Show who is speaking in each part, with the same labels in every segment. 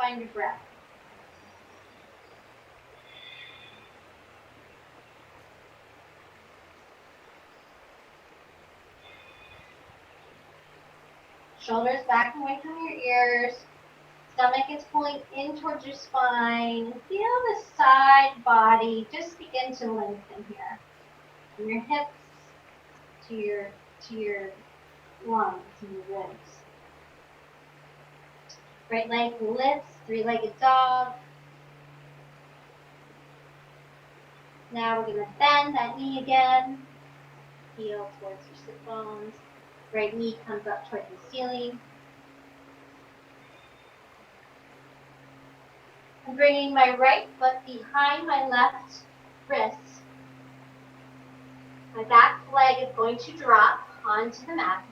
Speaker 1: find your breath. Shoulders back and away from your ears. Stomach is pulling in towards your spine. Feel the side body just begin to lengthen here. From your hips to your lungs and your ribs. Right leg lifts, three-legged dog. Now we're going to bend that knee again. Heel towards your sit bones. Right knee comes up towards the ceiling. I'm bringing my right foot behind my left wrist. My back leg is going to drop onto the mat.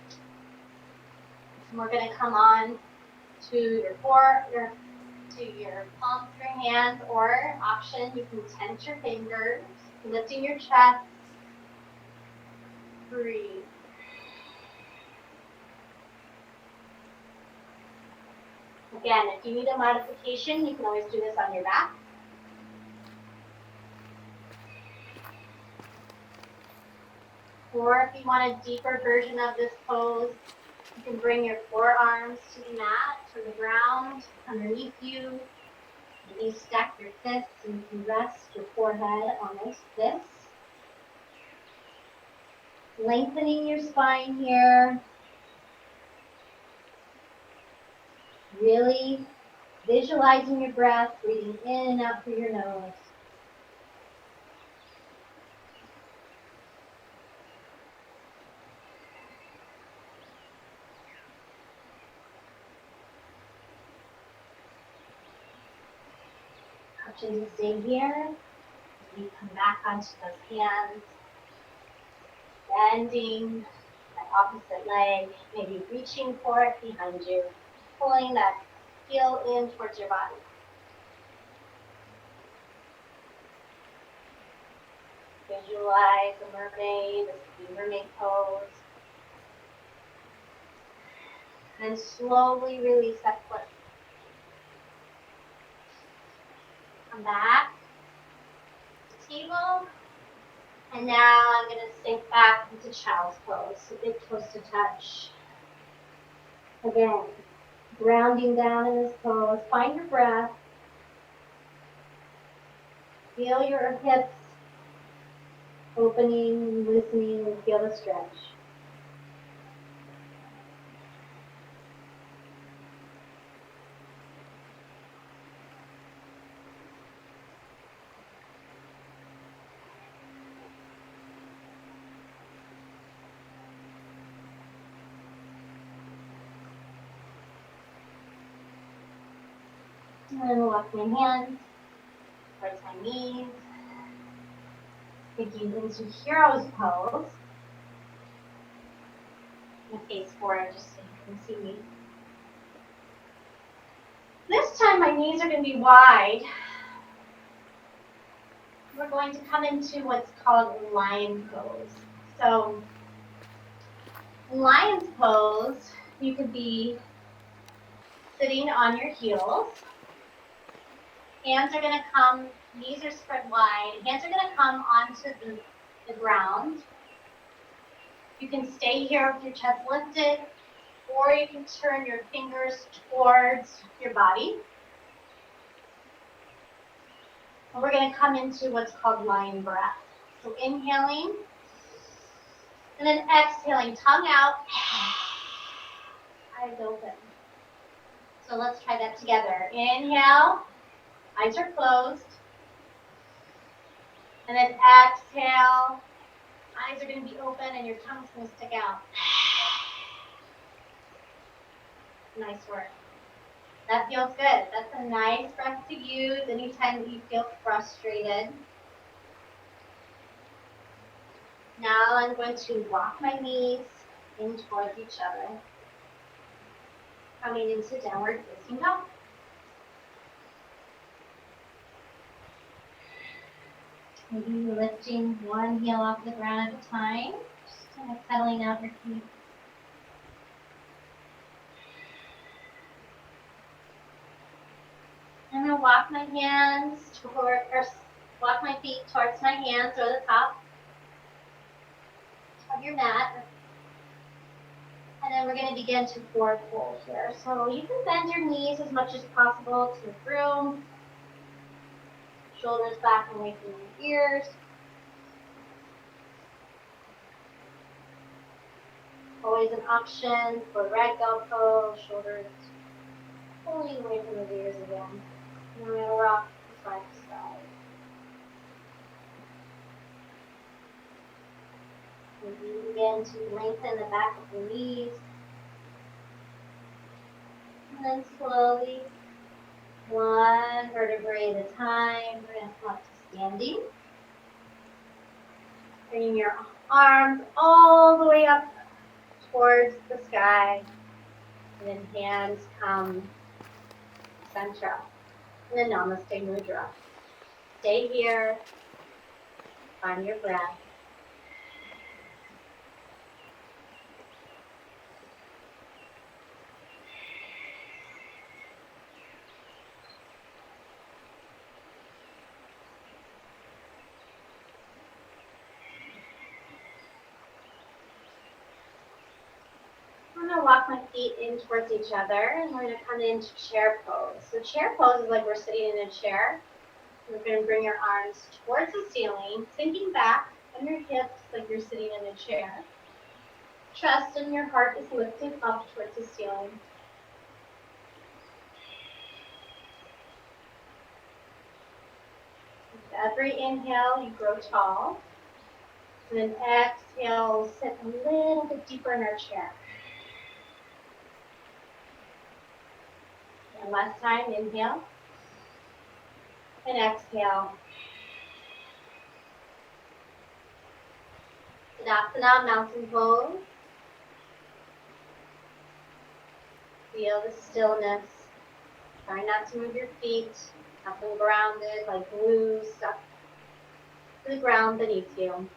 Speaker 1: And we're going to come on to your palms of your hands, or option, you can tense your fingers, lifting your chest. Breathe. Again, if you need a modification, you can always do this on your back. Or if you want a deeper version of this pose, you can bring your forearms to the mat, to the ground, underneath you. And you stack your fists and you can rest your forehead on this. Lengthening your spine here. Really visualizing your breath, breathing in and out through your nose. Option to stay here. You come back onto those hands. Bending that opposite leg, maybe reaching for it behind you. Pulling that heel in towards your body. Visualize the mermaid, the mermaid pose. And slowly release that foot. Come back to table. And now I'm going to sink back into child's pose, so big toes to touch. Again, grounding down in this pose. Find your breath. Feel your hips opening, loosening, and feel the stretch. And then walk my hands towards my knees. Taking into hero's pose. I'm going to face forward just so you can see me. This time my knees are going to be wide. We're going to come into what's called lion pose. So in lion's pose, you could be sitting on your heels. Hands are going to come, knees are spread wide. Hands are going to come onto the ground. You can stay here with your chest lifted, or you can turn your fingers towards your body. And we're going to come into what's called lion breath. So inhaling, and then exhaling, tongue out, eyes open. So let's try that together. Inhale. Eyes are closed. And then exhale. Eyes are going to be open and your tongue's going to stick out. Nice work. That feels good. That's a nice breath to use anytime that you feel frustrated. Now I'm going to walk my knees in towards each other. Coming into downward facing dog. Maybe lifting one heel off the ground at a time. Just kind of settling out your feet. to walk my hands toward, or walk my feet towards my hands or the top of your mat. And then we're going to begin to forward fold here. So you can bend your knees as much as possible to the ground. Shoulders back and away from your ears. Always an option for ragdoll pose, shoulders pulling away from the ears again. And then we're going to rock from side to side. And you begin to lengthen the back of the knees. And then slowly, one vertebrae at a time, we're going to come up to standing. Bringing your arms all the way up towards the sky. And then hands come center. And then Namaste Mudra. Stay here. Find your breath. I'm going to walk my feet in towards each other, and we're going to come into chair pose. So chair pose is like we're sitting in a chair. We're going to bring your arms towards the ceiling, sinking back on your hips like you're sitting in a chair. Chest and your heart is lifted up towards the ceiling. With every inhale, you grow tall. And then exhale, sit a little bit deeper in our chair. And last time, inhale. And exhale. Savasana, mountain pose. Feel the stillness. Try not to move your feet. Have them grounded like glue stuck to the ground beneath you.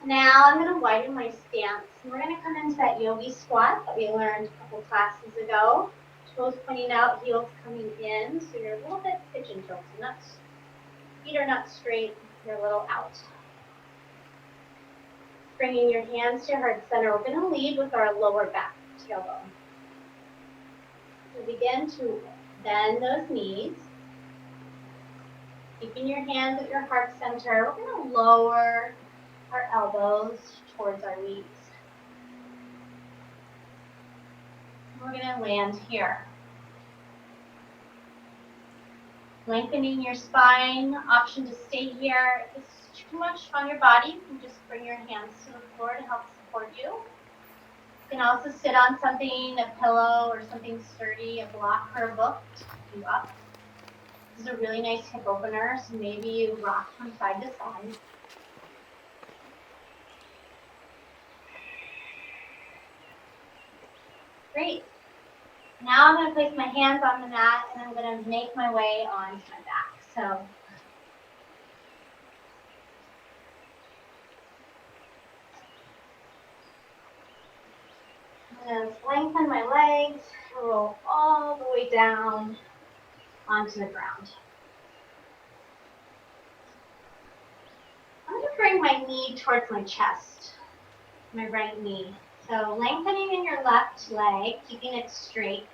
Speaker 1: Now I'm going to widen my stance. And we're going to come into that yogi squat that we learned a couple classes ago. Toes pointing out, heels coming in. So you're a little bit pigeon tilted. Feet are not straight, they're a little out. Bringing your hands to your heart center. We're going to lead with our lower back, tailbone. So begin to bend those knees. Keeping your hands at your heart center. We're going to lower our elbows towards our knees. We're going to land here. Lengthening your spine, option to stay here. If it's too much on your body, you can just bring your hands to the floor to help support you. You can also sit on something, a pillow or something sturdy, a block or a book to keep you up. This is a really nice hip opener, so maybe you rock from side to side. Great. Now I'm going to place my hands on the mat and I'm going to make my way onto my back. So I'm going to lengthen my legs, roll all the way down onto the ground. I'm going to bring my knee towards my chest, my right knee. So lengthening in your left leg, keeping it straight.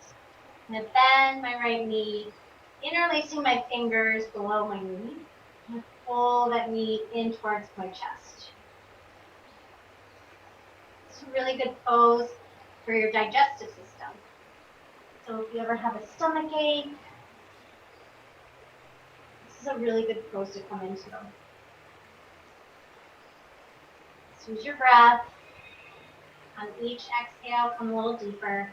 Speaker 1: I'm going to bend my right knee, interlacing my fingers below my knee. I'm going to pull that knee in towards my chest. It's a really good pose for your digestive system. So if you ever have a stomach ache, this is a really good pose to come into. So use your breath. On each exhale, come a little deeper.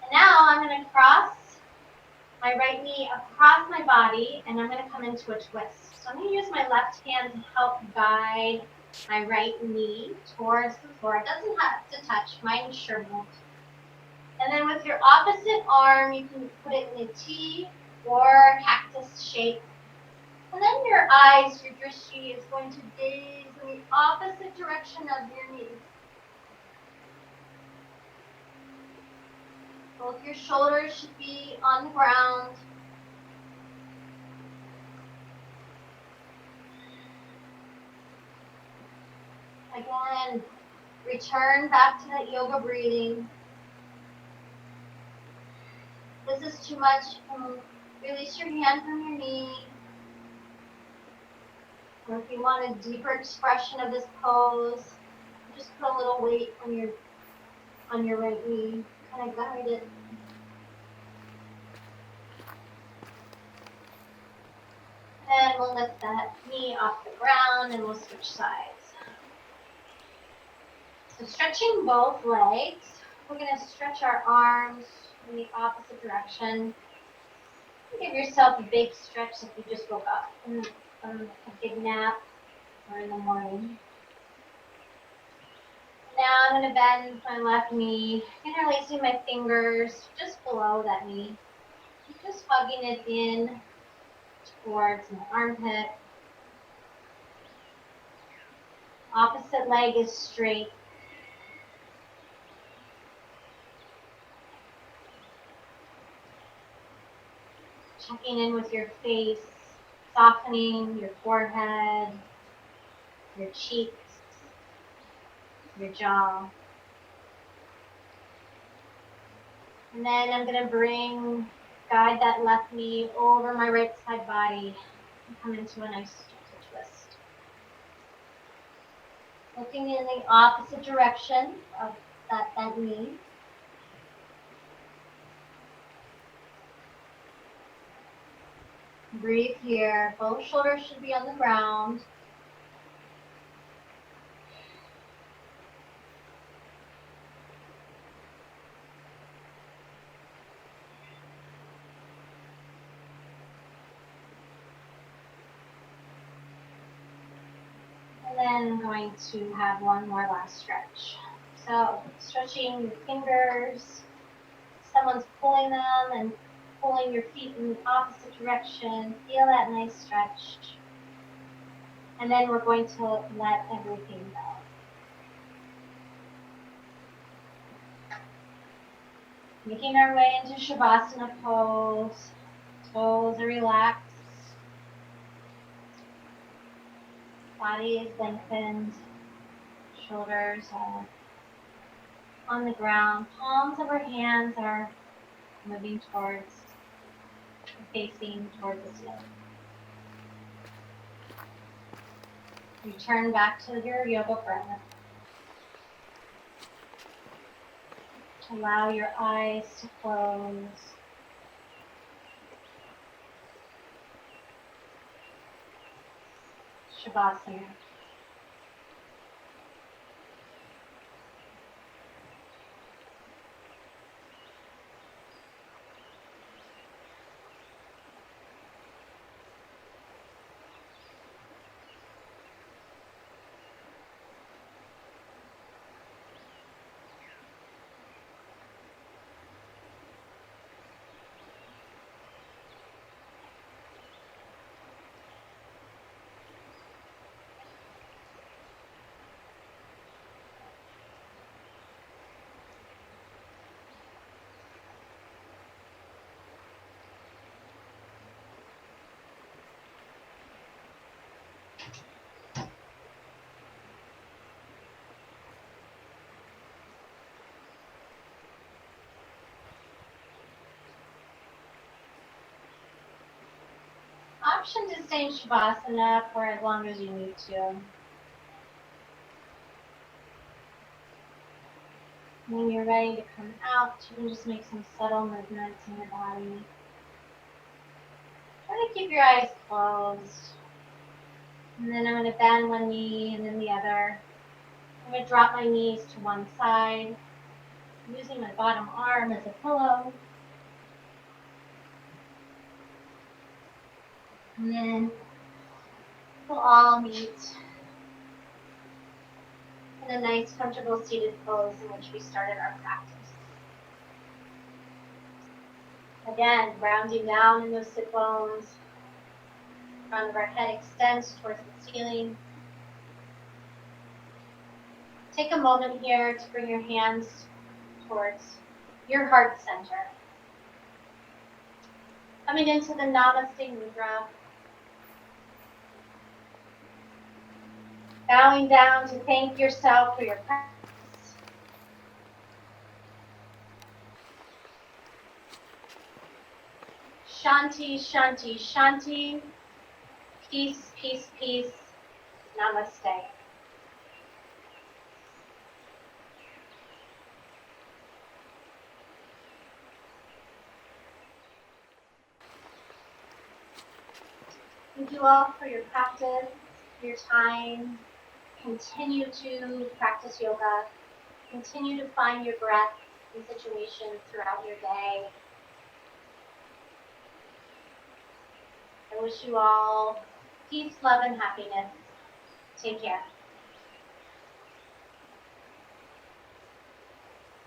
Speaker 1: And now I'm going to cross my right knee across my body, and I'm going to come into a twist. So I'm going to use my left hand to help guide my right knee towards the floor. It doesn't have to touch, mine sure won't. And then with your opposite arm, you can put it in a T or cactus shape. And then your eyes, your drishti is going to gaze in the opposite direction of your knee. Both your shoulders should be on the ground. Again, return back to that yoga breathing. If this is too much, release your hand from your knee. Or if you want a deeper expression of this pose, just put a little weight on your right knee. Kind of guide it. And we'll lift that knee off the ground and we'll switch sides. So stretching both legs, we're going to stretch our arms in the opposite direction. Give yourself a big stretch if you just woke up from a big nap or in the morning. Now I'm going to bend my left knee, interlacing my fingers just below that knee. Just hugging it in towards my armpit. Opposite leg is straight. Checking in with your face, softening your forehead, your cheeks, your jaw. And then I'm going to guide that left knee over my right side body and come into a nice gentle twist. Looking in the opposite direction of that bent knee. Breathe here. Both shoulders should be on the ground. And then I'm going to have one more last stretch. So stretching your fingers. Someone's pulling them and pulling your feet in the opposite direction. Feel that nice stretch. And then we're going to let everything go. Making our way into Savasana pose. Toes are relaxed. Body is lengthened. Shoulders are on the ground. Palms of our hands are moving facing towards the ceiling. Return back to your yoga breath. Allow your eyes to close. Savasana. Option to stay in Savasana for as long as you need to. When you're ready to come out, you can just make some subtle movements in your body. Try to keep your eyes closed. And then I'm going to bend one knee and then the other. I'm going to drop my knees to one side, using my bottom arm as a pillow. And then we'll all meet in a nice, comfortable seated pose in which we started our practice. Again, rounding down in those sit bones. Front of our head extends towards the ceiling. Take a moment here to bring your hands towards your heart center. Coming into the Namaste Mudra. Bowing down to thank yourself for your practice. Shanti, Shanti, Shanti. Peace, peace, peace. Namaste. Thank you all for your practice, your time. Continue to practice yoga. Continue to find your breath in situations throughout your day. I wish you all peace, love, and happiness. Take care.